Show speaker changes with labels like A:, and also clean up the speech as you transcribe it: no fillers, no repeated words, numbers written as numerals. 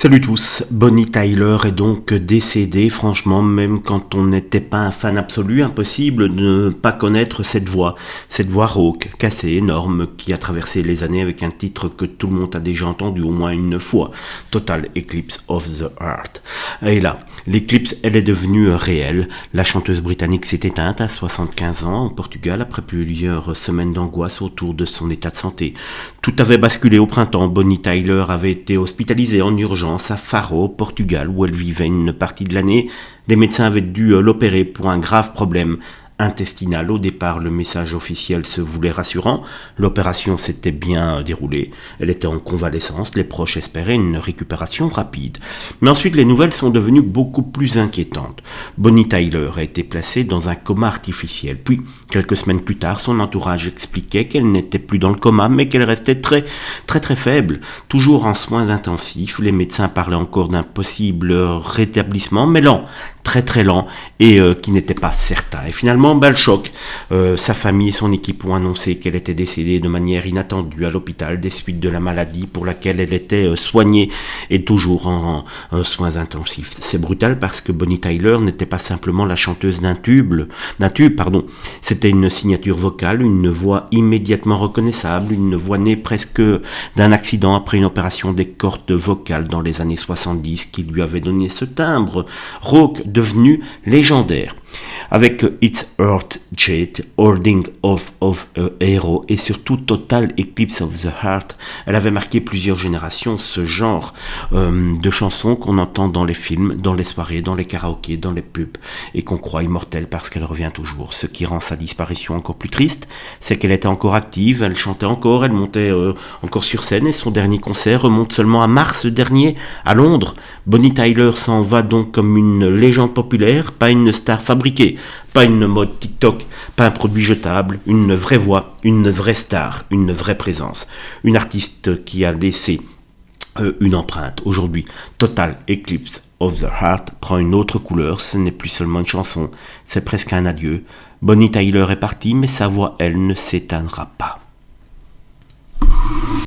A: Salut tous, Bonnie Tyler est donc décédée. Franchement, même quand on n'était pas un fan absolu, impossible de ne pas connaître cette voix rauque, cassée, énorme, qui a traversé les années avec un titre que tout le monde a déjà entendu au moins une fois, Total Eclipse of the Heart. Et là, l'éclipse, elle est devenue réelle. La chanteuse britannique s'est éteinte à 75 ans en Portugal après plusieurs semaines d'angoisse autour de son état de santé. Tout avait basculé au printemps. Bonnie Tyler avait été hospitalisée en urgence à Faro, Portugal, où elle vivait une partie de l'année. Les médecins avaient dû l'opérer pour un grave problème intestinal. Au départ, le message officiel se voulait rassurant. L'opération s'était bien déroulée. Elle était en convalescence. Les proches espéraient une récupération rapide. Mais ensuite, les nouvelles sont devenues beaucoup plus inquiétantes. Bonnie Tyler a été placée dans un coma artificiel. Puis, quelques semaines plus tard, son entourage expliquait qu'elle n'était plus dans le coma, mais qu'elle restait très faible. Toujours en soins intensifs, les médecins parlaient encore d'un possible rétablissement, mais lent, très lent, et qui n'était pas certain. Et finalement, le choc. Sa famille et son équipe ont annoncé qu'elle était décédée de manière inattendue à l'hôpital des suites de la maladie pour laquelle elle était soignée et toujours en soins intensifs. C'est brutal parce que Bonnie Tyler n'était pas simplement la chanteuse d'un tube. C'était une signature vocale, une voix immédiatement reconnaissable, une voix née presque d'un accident après une opération des cordes vocales dans les années 70 qui lui avait donné ce timbre rauque devenu légendaire. Avec It's Earth Jet, Holding of a Hero et surtout Total Eclipse of the Heart, elle avait marqué plusieurs générations. Ce genre de chansons qu'on entend dans les films, dans les soirées, dans les karaokés, dans les pubs et qu'on croit immortelle parce qu'elle revient toujours. Ce qui rend sa disparition encore plus triste, c'est qu'elle était encore active, elle chantait encore, elle montait encore sur scène et son dernier concert remonte seulement à mars dernier à Londres. Bonnie Tyler s'en va donc comme une légende populaire, pas une star fabriquée, pas une mode TikTok, pas un produit jetable, une vraie voix, une vraie star, une vraie présence. Une artiste qui a laissé une empreinte. Aujourd'hui, Total Eclipse of the Heart prend une autre couleur. Ce n'est plus seulement une chanson, c'est presque un adieu. Bonnie Tyler est partie, mais sa voix, elle, ne s'éteindra pas.